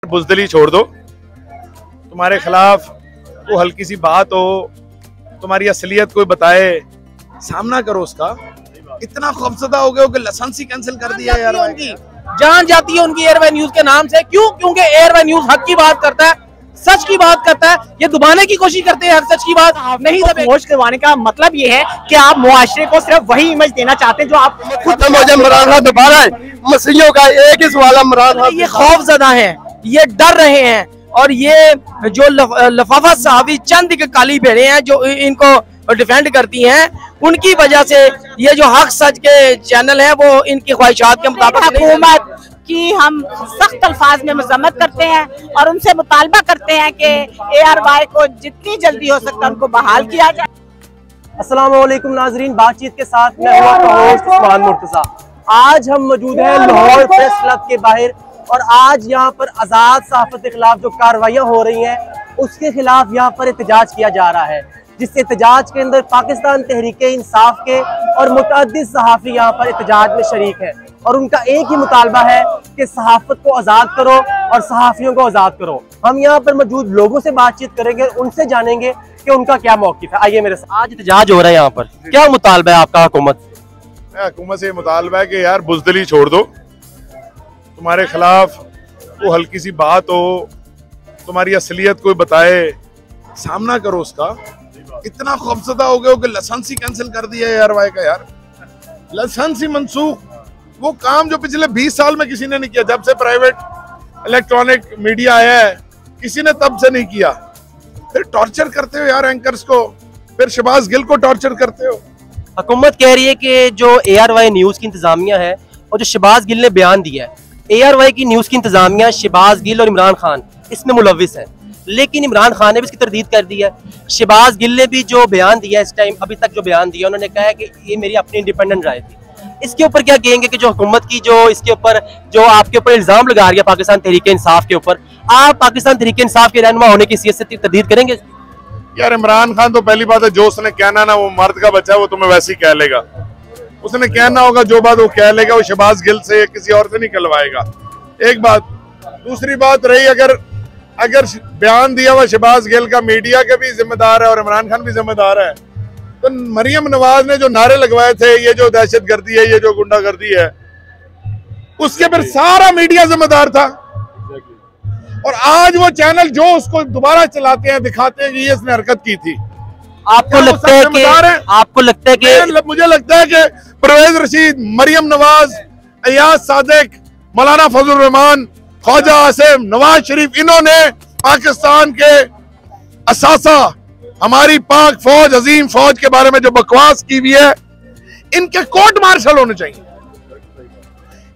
बुज़दिली छोड़ दो। तुम्हारे खिलाफ वो हल्की सी बात हो, तुम्हारी असलियत कोई बताए, सामना करो उसका। इतना खौफजदा हो गए हो कि लाइसेंस ही कैंसिल कर दिया यार। उनकी जान जाती है उनकी एयरवे न्यूज के नाम से। क्यों? क्योंकि एयरवे न्यूज हक की बात करता है, सच की बात करता है। ये दबाने की कोशिश करते हैं, हर सच की बात नहीं दबे। खामोश करवाने का मतलब ये है कि आप मुआशरे को सिर्फ वही इमेज देना चाहते हैं जो आप खुद। इमरान खान दोबारा मसीहियों का एक ही सवाल, इमरान खान ये खौफजदा है, ये डर रहे हैं, और ये जो लफाफा साहबी चंद के काली भेड़े हैं जो इनको डिफेंड करती हैं, उनकी वजह से ये जो हक सच के चैनल हैं वो इनकी ख्वाहिशात के मुताबिक हुकूमत की हम सख्त अल्फाज में मजम्मत करते हैं और उनसे मुतालबा करते हैं कि ARY को जितनी जल्दी हो सकता है उनको बहाल किया जाए। अस्सलाम वालेकुम नाजरीन, बातचीत के साथ मैं हूं आपका होस्ट उस्मान मुर्तजा। आज हम मौजूद हैं लाहौर प्रेस क्लब के बाहर और आज यहाँ पर आज़ाद सहाफ़त के खिलाफ जो कार्रवाइयाँ हो रही हैं उसके खिलाफ यहाँ पर एहतजाज किया जा रहा है, जिस एहतजाज के अंदर पाकिस्तान तहरीके इंसाफ के और मुतअद्दिद सहाफ़ी यहाँ पर एहतजाज में शरीक है और उनका एक ही मुतालबा है कि सहाफ़त को आज़ाद करो और सहाफ़ियों को आज़ाद करो। हम यहाँ पर मौजूद लोगों से बातचीत करेंगे, उनसे जानेंगे कि उनका क्या मौक़िफ़ है। आइए मेरे साथ। आज एहतजाज हो रहा है यहाँ पर, क्या मुतालबा है आपका हुकूमत? हुकूमत से मुतालबा है कि यार बुज़दिली छोड़ दो। तुम्हारे खिलाफ वो हल्की सी बात हो, तुम्हारी असलियत कोई बताए, सामना करो उसका। इतना खौफजदा हो गए हो कि लाइसेंस ही कैंसिल कर दिया ARY का यार। लाइसेंस ही मंसूख, वो काम जो पिछले 20 साल में किसी ने नहीं किया, जब से प्राइवेट इलेक्ट्रॉनिक मीडिया आया है किसी ने तब से नहीं किया। फिर टॉर्चर करते हो यार एंकर्स को, फिर शहबाज गिल को टॉर्चर करते हो। हुकूमत कह रही है कि जो ARY न्यूज़ की इंतजामिया है और जो शहबाज गिल ने बयान दिया है, ARY की न्यूज़ की इंतजामिया शहबाज गिल और इमरान खान इसमें मुलविस है, लेकिन इमरान खान ने भी इसकी तरदीद कर दी है। शहबाज गिल ने भी जो बयान दिया इस टाइम, अभी तक जो बयान दिया, उन्होंने कहा है कि ये मेरी अपनी इंडिपेंडेंट राय थी। इसके ऊपर क्या कहेंगे कि जो हुकूमत की जो इसके ऊपर जो आपके ऊपर इल्जाम लगा रही है पाकिस्तान तहरीक इंसाफ के ऊपर, आप पाकिस्तान तहरीक इंसाफ के रहनुमा होने की हैसियत से तरदीद करेंगे? यार इमरान खान तो पहली बात है, जो उसने कहना ना, वो मर्द का बच्चा है, वो तुम्हें वैसे ही कह लेगा। उसने कहना होगा जो बात वो कह लेगा, वो शहबाज गिल से किसी और से नहीं कहलवाएगा। एक बात। दूसरी बात रही, अगर बयान दिया हुआ शहबाज गिल का मीडिया के भी जिम्मेदार है और इमरान खान भी जिम्मेदार है, तो मरियम नवाज ने जो नारे लगवाए थे, ये जो दहशतगर्दी है, ये जो गुंडागर्दी है, उसके फिर सारा मीडिया जिम्मेदार था। और आज वो चैनल जो उसको दोबारा चलाते हैं, दिखाते हैं कि ये इसने हरकत की थी। आपको लगता है कि मुझे लगता है कि परवेज रशीद, मरियम नवाज, अयाज सादिक, मौलाना फजल रहमान, ख्वाजा आसिम, नवाज शरीफ, इन्होंने पाकिस्तान के असासा हमारी पाक फौज, अजीम फौज के बारे में जो बकवास की हुई है, इनके कोर्ट मार्शल होने चाहिए।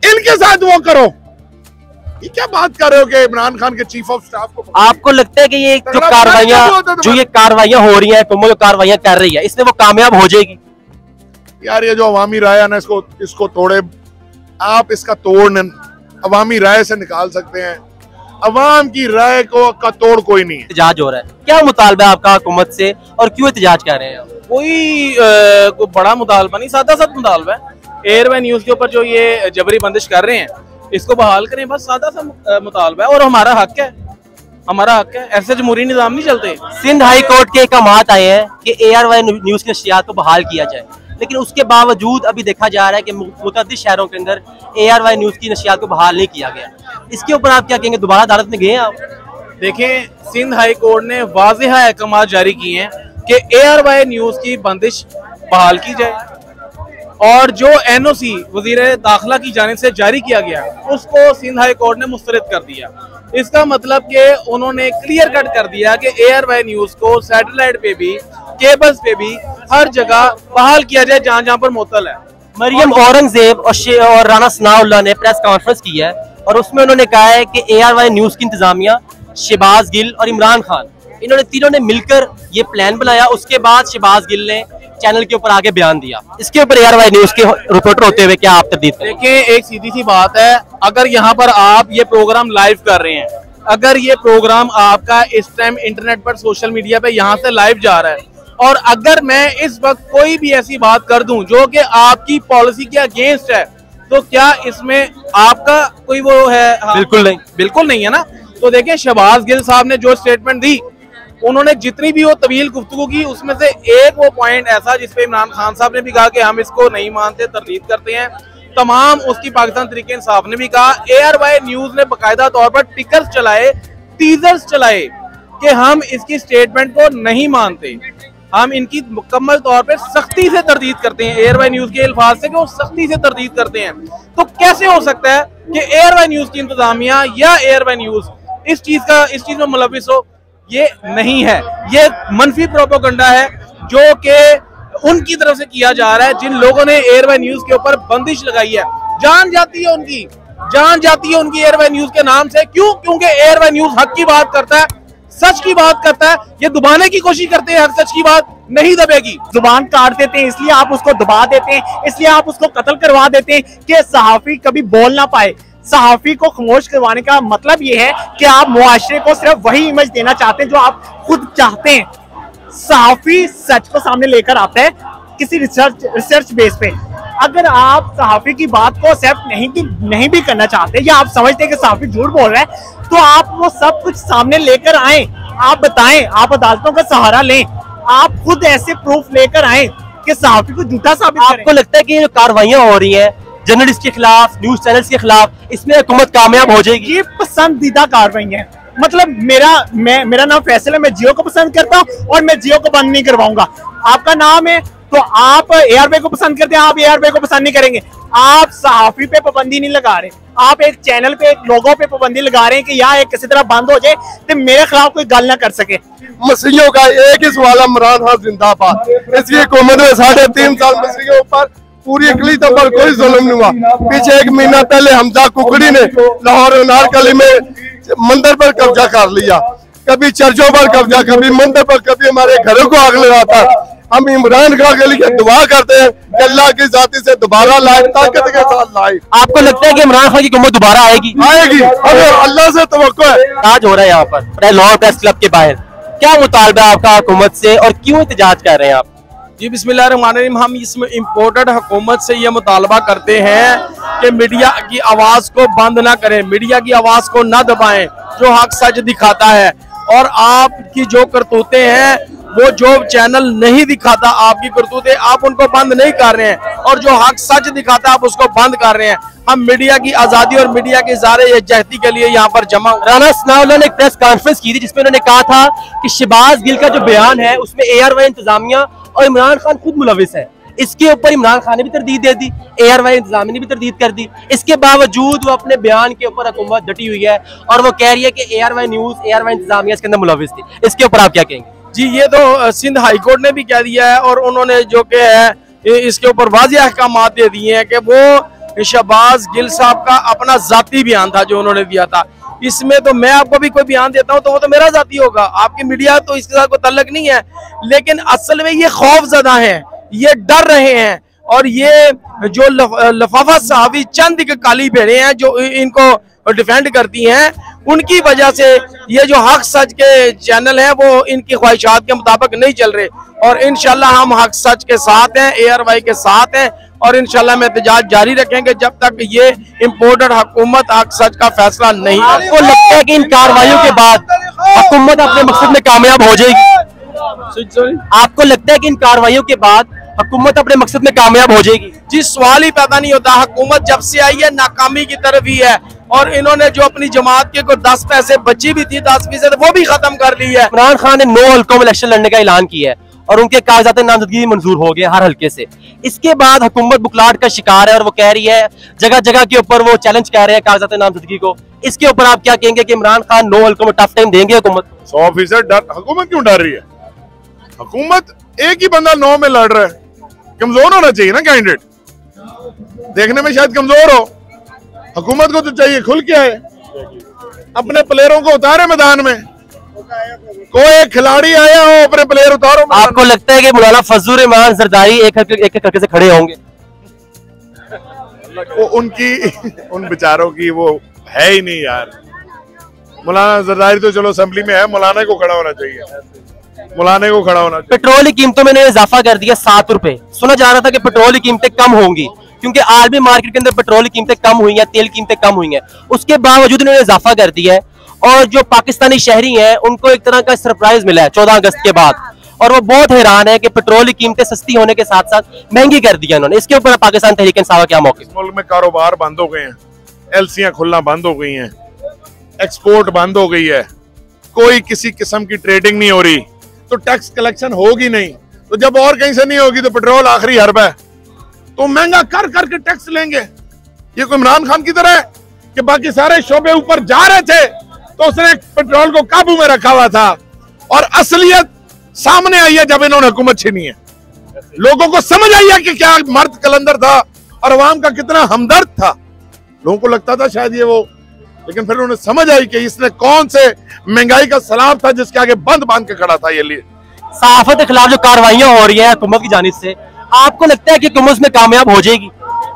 इनके साथ वो करो। ये क्या बात कर रहे हो कि इमरान खान के चीफ ऑफ स्टाफ को? आपको लगता है कि ये जो कार्रवाइयां हो रही है, हुकूमत जो कार्रवाइयां कर रही है, इसमें वो कामयाब हो जाएगी? यार ये जो अवामी राय है ना, इसको तोड़े आप, इसका तोड़ अवामी राय से निकाल सकते हैं। अवाम की राय का तोड़ कोई नहीं है। एहतजाज हो रहा है, क्या मुतालबा है आपका हुकूमत से और क्यों एहतजाज कर रहे हैं? कोई बड़ा मुतालबा नहीं, सादा सा मुतालबा है। ARY न्यूज के ऊपर जो ये जबरी बंदिश कर रहे हैं, इसको बहाल करें, बस सादा सा मुतालबा है। और हमारा हक है, हमारा हक है, ऐसे जमहूरी निज़ाम नहीं चलते। सिंध हाई कोर्ट के अहकामात आए हैं कि ARY न्यूज की नशियात को बहाल किया जाए, लेकिन उसके बावजूद अभी देखा जा रहा है कि मुतअद्दिद शहरों के अंदर ARY न्यूज की नशियात को बहाल नहीं किया गया। इसके ऊपर आप क्या कहेंगे? दोबारा अदालत में गए आप? देखें, सिंध हाई कोर्ट ने वाज़ेह अहकाम जारी किए हैं कि ARY न्यूज की बंदिश बहाल की जाए और जो NOC वजीर दाखिला की जानिब से जारी किया गया उसको सिंध हाई कोर्ट ने मुस्तरद कर दिया। इसका मतलब कि उन्होंने क्लियर कट कर दिया कि ARY न्यूज को सैटेलाइट पे भी, केबल्स पे भी, हर जगह बहाल किया जाए जहां जहां पर मुअत्तल है। मरियम औरंगजेब और राना सनाउल्लाह ने प्रेस कॉन्फ्रेंस की है और उसमें उन्होंने कहा है कि ARY न्यूज की इंतजामिया शहबाज गिल और इमरान खान, इन्होंने तीनों ने मिलकर ये प्लान बनाया। उसके बाद शहबाज गिल ने चैनल के ऊपर आगे बयान दिया। इसके ऊपर ARY न्यूज के रिपोर्टर होते हुए क्या आप तरदीद करें? देखिए, एक सीधी सी बात है, अगर यहाँ पर आप ये प्रोग्राम लाइव कर रहे हैं, अगर ये प्रोग्राम आपका इस टाइम इंटरनेट पर, सोशल मीडिया पे यहाँ से लाइव जा रहा है, और अगर मैं इस वक्त कोई भी ऐसी बात कर दूं जो कि आपकी पॉलिसी के अगेंस्ट है, तो क्या इसमें आपका कोई वो है? बिल्कुल नहीं, बिल्कुल नहीं है ना। तो देखिए शहबाज गिल साहब ने जो स्टेटमेंट दी, उन्होंने जितनी भी वो तवील गुफ्तगू की, उसमें से एक वो पॉइंट ऐसा जिसपे इमरान खान साहब ने भी कहा कि हम इसको नहीं मानते, तरदीद करते हैं, तमाम उसकी पाकिस्तान तहरीक इंसाफ ने भी कहा, ARY न्यूज ने बाकायदा तौर पर टिकर्स चलाए, टीजर्स चलाए कि हम इसकी स्टेटमेंट को नहीं मानते, हम इनकी मुकम्मल तौर पर सख्ती से तरदीद करते हैं। ARY न्यूज के अल्फाज से कि वो सख्ती से तरदीद करते हैं। तो कैसे हो सकता है कि ARY न्यूज की इंतजामिया या ARY न्यूज इस चीज में मुलविस हो? ये नहीं है, ये मनफी प्रोपेगेंडा है जो कि उनकी तरफ से किया जा रहा है। जिन लोगों ने ARY न्यूज के ऊपर बंदिश लगाई है, जान जाती है उनकी ARY न्यूज के नाम से। क्यों? क्योंकि ARY न्यूज हक की बात करता है, सच की बात करता है। ये दबाने की कोशिश करते हैं, हर सच की बात नहीं दबेगी। जुबान काट देते हैं, इसलिए आप उसको दबा देते हैं, इसलिए आप उसको कत्ल करवा देते हैं कि सहाफी कभी बोल ना पाए। सहाफी को खामोश करवाने का मतलब ये है कि आप मुआशरे को सिर्फ वही इमेज देना चाहते हैं जो आप खुद चाहते हैं। सहाफी सच को सामने लेकर आता है किसी रिसर्च बेस पे। अगर आप सहाफी की बात को एक्सेप्ट नहीं भी करना चाहते या आप समझते हैं कि सहाफी झूठ बोल रहा है, तो आप वो सब कुछ सामने लेकर आए, आप बताएं, आप अदालतों का सहारा लें, आप खुद ऐसे प्रूफ लेकर आए कि सहाफी को झूठा साबित करें। आपको लगता है कि ये जो कार्रवाइयां हो रही हैं जर्नलिस्ट के खिलाफ, न्यूज चैनल्स के खिलाफ, इसमें हुकूमत कामयाब हो जाएगी? ये पसंदीदा कार्रवाई है। मतलब मेरा नाम फैसल है, मैं जियो को पसंद करता हूँ और मैं जियो को बंद नहीं करवाऊंगा। आपका नाम है तो आप ARY को पसंद करते हैं, आप ARY को पसंद नहीं करेंगे। आप सहाफी पे पाबंदी नहीं लगा रहे, आप एक चैनल पे, एक लोगों पे पाबंदी लगा रहे हैं कि यहाँ एक किसी तरह बंद हो जाए तो मेरे खिलाफ कोई गल ना कर सके। मसीहों का एक ही सवाल है, इमरान खान जिंदाबाद। इसकी हुकूमत में 3.5 साल मसीहों पर पूरी अकलीतों पर कोई जुल्म नहीं हुआ। पीछे 1 महीना पहले हमजा कुकड़ी ने लाहौर अनारकली में मंदिर पर कब्जा कर लिया, कभी चर्चों पर कब्जा, कभी मंदिर पर, कभी हमारे घरों को आग लगाता। हम इमरान खान के लिए दुआ करते हैं कि अल्लाह की जाति से दोबारा लाए, ताकत के साथ लाए। आपको लगता है कि इमरान खान की हुकूमत दोबारा आएगी? हमें अल्लाह से तवक्को है। आज हो रहा है यहाँ पर लाहौर प्रेस क्लब के बाहर, क्या मुतालबा है आपका हुकूमत से और क्यों एहतजाज कर रहे हैं आप? जी बिस्मिल्लाहिर्रहमानिर्रहीम, हम इसमें इम्पोर्टेड हुकूमत से ये मुतालबा करते हैं कि मीडिया की आवाज को बंद ना करें, मीडिया की आवाज को ना दबाएं जो हक सच दिखाता है। और आपकी जो करतूतें हैं, वो जो चैनल नहीं दिखाता आपकी करतूतें, आप उनको बंद नहीं कर रहे हैं, और जो हक सच दिखाता है आप उसको बंद कर रहे हैं। हम मीडिया की आजादी और मीडिया के इज़हार-ए-यकजहती के लिए यहाँ पर जमा। राना सनाउल्लाह ने एक प्रेस कॉन्फ्रेंस की थी जिसमें उन्होंने कहा था कि शहबाज गिल का जो बयान है उसमें ARY इंतजामिया और इमरान खान खुद मुलविस है। इसके ऊपर इमरान खान ने भी तरदीद दे दी, ARY इंतजामिया ने भी तरदीद कर दी। इसके बावजूद वो अपने बयान के ऊपर हुकूमत डटी हुई है और वो कह रही है कि ARY न्यूज, ARY इंतजामिया इसके अंदर मुलविस थी। इसके ऊपर आप क्या कहेंगे? जी, ये तो सिंध हाई कोर्ट ने भी कह दिया है और उन्होंने जो कि है इसके ऊपर वाज़ेह अहकामात दे दिए हैं कि वो शहबाज गिल साहब का अपना जाती बयान था जो उन्होंने दिया था। इसमें तो मैं आपको भी कोई बयान देता हूं तो वो तो मेरा जाती होगा, आपकी मीडिया तो इसके साथ कोई तल्लक नहीं है। लेकिन असल में ये खौफजदा हैं, ये डर रहे हैं, और ये जो लफाफा साहबी चंद एक काली भेड़े हैं जो इनको डिफेंड करती हैं, उनकी वजह से ये जो हक सच के चैनल हैं वो इनकी ख्वाहिशात के मुताबिक नहीं चल रहे। और इंशाल्लाह हम हक सच के साथ हैं, ARY के साथ हैं, और इंशाल्लाह हम एहतजाज जारी रखेंगे जब तक ये इम्पोर्टेड हुकूमत हक सच का फैसला नहीं। आपको लगता है कि इन कार्रवाइयों के बाद हुकूमत अपने मकसद में कामयाब हो जाएगी? आपको लगता है कि इन कार्रवाइयों के बाद हुकूमत अपने मकसद में कामयाब हो जाएगी? जी, सवाल ही पैदा नहीं होता। हुकूमत जब से आई है नाकामी की तरफ ही है, और इन्होंने जो अपनी जमात के कोई 10 पैसे बची भी थी, 10% वो भी खत्म कर ली है। इमरान खान ने 9 हल्कों में इलेक्शन लड़ने का ऐलान किया है और उनके कागजात नामजदगी मंजूर हो गए हर हल्के से। इसके बाद हुकूमत बुखलाहट का शिकार है और वो कह रही है, जगह जगह के ऊपर वो चैलेंज कर रहे हैं कागजात नामजदगी को। इसके ऊपर आप क्या कहेंगे कि इमरान खान 9 हल्कों में टफ टाइम देंगे हुकूमत? 100% डर। हुकूमत क्यों डर रही है? हुकूमत एक ही बंदा 9 में लड़ रहा है, कमजोर होना चाहिए ना कैंडिडेट, देखने में शायद कमजोर हो। हुकूमत को तो चाहिए खुल के आए, अपने प्लेयरों को उतारे मैदान में। कोई खिलाड़ी आया हो, अपने प्लेयर उतारो। आपको लगता है कि मौलाना फजलुर रहमान जरदारी एक करके से खड़े होंगे? वो उनकी उन बेचारों की वो है ही नहीं यार। मौलाना जरदारी तो चलो असेंबली में है, मौलाना को खड़ा होना चाहिए, मौलाना को खड़ा होना चाहिए। पेट्रोल की कीमतों में इजाफा कर दिया 7 रुपए। सुना जा रहा था कि पेट्रोल की कीमतें कम होंगी क्योंकि आलमी मार्केट के अंदर पेट्रोल की कीमतें कम हुई हैं, तेल की कीमतें कम हुई हैं। उसके बावजूद इन्होंने इजाफा कर दिया है और जो पाकिस्तानी शहरी हैं उनको एक तरह का सरप्राइज मिला है 14 अगस्त के बाद, और वो बहुत हैरान है कि पेट्रोल की कीमतें सस्ती होने के साथ साथ महंगी कर दी है उन्होंने। इसके ऊपर पाकिस्तान तहरीक इंसाफ क्या मौके? मुल्क में कारोबार बंद हो गए हैं, एलसियां खुलना बंद हो गई हैं, एक्सपोर्ट बंद हो गई है, कोई किसी किस्म की ट्रेडिंग नहीं हो रही, तो टैक्स कलेक्शन होगी नहीं। तो जब और कहीं से नहीं होगी तो पेट्रोल आखिरी हर्ब है, तो महंगा कर करके टैक्स लेंगे। ये कोई इमरान खान की तरह है कि बाकी सारे शोबे ऊपर जा रहे थे तो उसने पेट्रोल को काबू में रखा हुआ था, और असलियत सामने आई है जब इन्होंने हुकूमत छीनी है। लोगों को समझ आई है कि क्या मर्द कलंदर था और अवाम का कितना हमदर्द था। लोगों को लगता था शायद ये वो, लेकिन फिर उन्हें समझ आई कि इसने कौन से महंगाई का सलाब था जिसके आगे बंद बांध के खड़ा था। ये लिए सहाफत के खिलाफ जो कार्रवाइयां हो रही है हुकूमत की जानिब से, आपको लगता है कि हुकूमत में कामयाब हो जाएगी?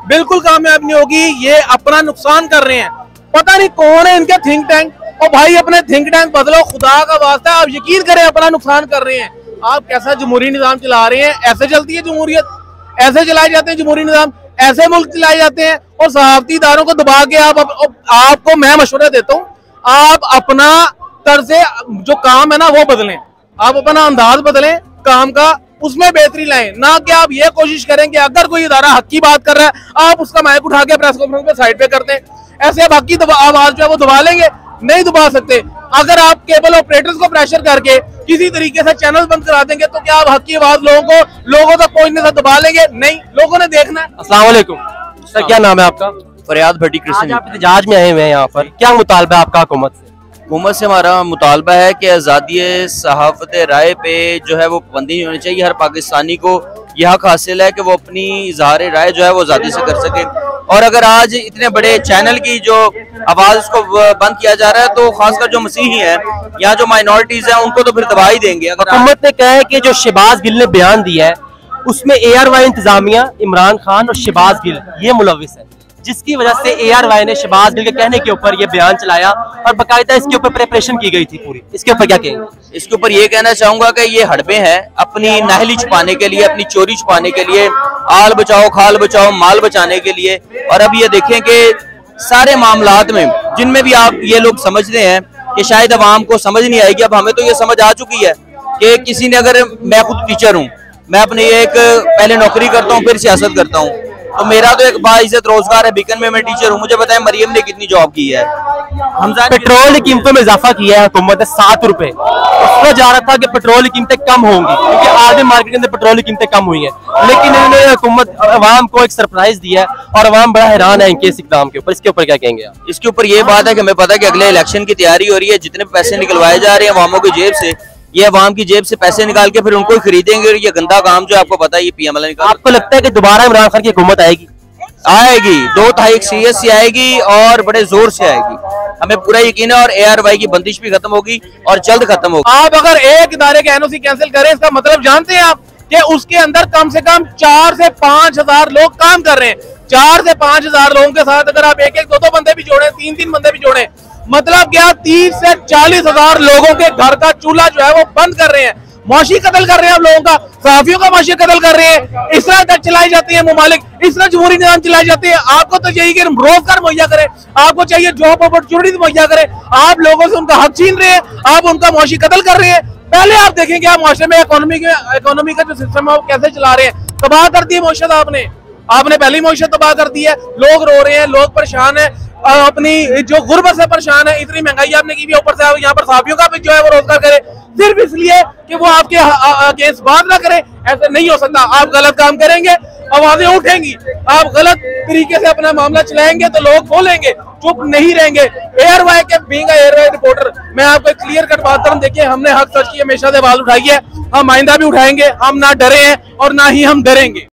बिल्कुल कामयाब नहीं होगी, ये अपना नुकसान कर रहे हैं। पता नहीं कौन है इनके थिंक टैंक, और भाई अपने थिंक टैंक बदलो, खुदा का वास्ता आप यकीन करें अपना नुकसान कर रहे हैं। आप कैसा जमहूरी निजाम चला रहे हैं? ऐसे चलती है जमहूरियत? ऐसे चलाए जाते हैं जमहूरी निजाम? ऐसे मुल्क चलाए जाते हैं? और सहाफती इदारों को दबा के आपको मैं मशवरा देता हूँ, आप अपना तर्ज जो काम है ना वो बदलें, आप अपना अंदाज बदलें काम का, उसमें बेहतरी लाएं, ना कि आप ये कोशिश करें कि अगर कोई इदारा हक की बात कर रहा है आप उसका माइक उठा के प्रेस कॉन्फ्रेंस पे साइड पे कर दें। ऐसे आप हक की आवाज जो है वो दबा लेंगे? नहीं दबा सकते। अगर आप केबल ऑपरेटर्स को प्रेशर करके किसी तरीके से चैनल बंद करा देंगे तो क्या आप हक की आवाज लोगों तक पहुंचने से दबा लेंगे? नहीं, लोगों ने देखना है। अस्सलाम वालेकुम सर, क्या नाम है आपका? फरियाद भट्टी आज कृष्ण। आप एहतजाज में आए हुए हैं यहाँ पर, क्या मुतालबा है आपका हुकूमत से? हुकूमत से हमारा मुतालबा है कि आज़ादी सहाफ़त राय पे जो है वो पाबंदी नहीं होनी चाहिए। हर पाकिस्तानी को यह हक हासिल है कि वो अपनी इजहार राय जो है वो आज़ादी से कर सके, और अगर आज इतने बड़े चैनल की जो आवाज़ उसको बंद किया जा रहा है तो खासकर जो मसीही हैं या जो माइनॉरिटीज़ हैं उनको तो फिर दबा ही देंगे। हुकूमत ने कहा है कि जो शहबाज गिल ने बयान दिया है उसमें ARY इंतजामिया, इमरान खान और शहबाज गिल ये मुलविस है, जिसकी वजह से ARY ने शहबाज गिल के कहने के ऊपर ये बयान चलाया और बाकायदा इसके ऊपर प्रिपरेशन की गई थी पूरी। इसके ऊपर क्या कहेंगे? इसके ऊपर ये कहना चाहूंगा कि ये हड़बे हैं अपनी नाहली छुपाने के लिए, अपनी चोरी छुपाने के लिए, आल बचाओ खाल बचाओ माल बचाने के लिए। और अब ये देखें कि सारे मामलात में जिनमें भी आप ये लोग समझते हैं कि शायद अवाम को समझ नहीं आएगी, अब हमें तो ये समझ आ चुकी है कि किसी ने, अगर मैं खुद टीचर हूँ, मैं अपनी एक पहले नौकरी करता हूँ फिर सियासत करता हूँ, तो मेरा तो एक बाइज्जत रोजगार है, बीकन में मैं टीचर हूँ। मुझे बताएं मरियम ने कितनी जॉब की है। पेट्रोल की कीमतों में इजाफा किया है हुकूमत ने 7 रुपए। उसमें जा रहा था कि पेट्रोल की कीमतें कम होंगी क्योंकि आज मार्केट के अंदर पेट्रोल की कीमतें कम हुई हैं, लेकिन इन्होंने हुकूमत अवाम को एक सरप्राइज दिया है और अवाम बड़ा हैरान है इनके इस इक़दाम के ऊपर। इसके ऊपर क्या कहेंगे आप? इसके ऊपर ये बात है कि हमें पता है कि अगले इलेक्शन की तैयारी हो रही है, जितने पैसे निकलवाए जा रहे हैं अवामों की जेब से, ये अवाम की जेब से पैसे निकाल के फिर उनको ही खरीदेंगे, और ये गंदा काम जो आपको पता है ये PML निकाल। आपको लगता है कि दोबारा इमरान खान की हुकूमत आएगी? आएगी, 2 तारीख सीरियस से आएगी और बड़े जोर से आएगी, हमें पूरा यकीन है। और ARY की बंदिश भी खत्म होगी और जल्द खत्म होगी। आप अगर एक इदारे के NOC कैंसिल करें, इसका मतलब जानते हैं आप कि उसके अंदर कम से कम 4 से 5 हजार लोग काम कर रहे हैं। 4 से 5 हजार लोगों के साथ अगर आप 1-1, 2-2 बंदे भी जोड़े, 3-3 बंदे भी जोड़े, मतलब क्या 30 से 40 हजार लोगों के घर का चूल्हा जो है वो बंद कर रहे हैं, मौशी कत्ल कर रहे हैं आप लोगों का, सहाफियों का मौशी कत्ल कर रहे हैं। इस तरह तक चलाई जाती है ममालिक, इस तरह जमहूरी निजाम चलाई जाती है। आपको तो चाहिए कि रोजगार मुहैया करें, आपको चाहिए जॉब अपॉर्चुनिटी मुहैया करें, आप लोगों से उनका हक छीन रहे हैं, आप उनका मौशी कत्ल कर रहे हैं। पहले आप देखेंगे आप माशरे में इकोनॉमी का जो सिस्टम है वो कैसे चला रहे हैं। तबाह कर दी है मौशत, आपने पहली मौशत तबाह कर दी है। लोग रो रहे हैं, लोग परेशान है, अपनी जो गुर्बत से परेशान है, इतनी महंगाई आपने की भी, ऊपर से यहाँ पर सहाफियों का भी जो है वो रोजगार करे सिर्फ इसलिए कि वो आपके अगेंस्ट बात ना करे। ऐसा नहीं हो सकता। आप गलत काम करेंगे, आवाजें उठेंगी, आप गलत तरीके से अपना मामला चलाएंगे तो लोग बोलेंगे, चुप नहीं रहेंगे। ARY के बीइंग ARY रिपोर्टर मैं आपको एक क्लियर कट बात करूं, देखिए हमने हक सच की हमेशा से आवाज उठाई है, हम आइंदा भी उठाएंगे, हम ना डरे हैं और ना ही हम डरेंगे।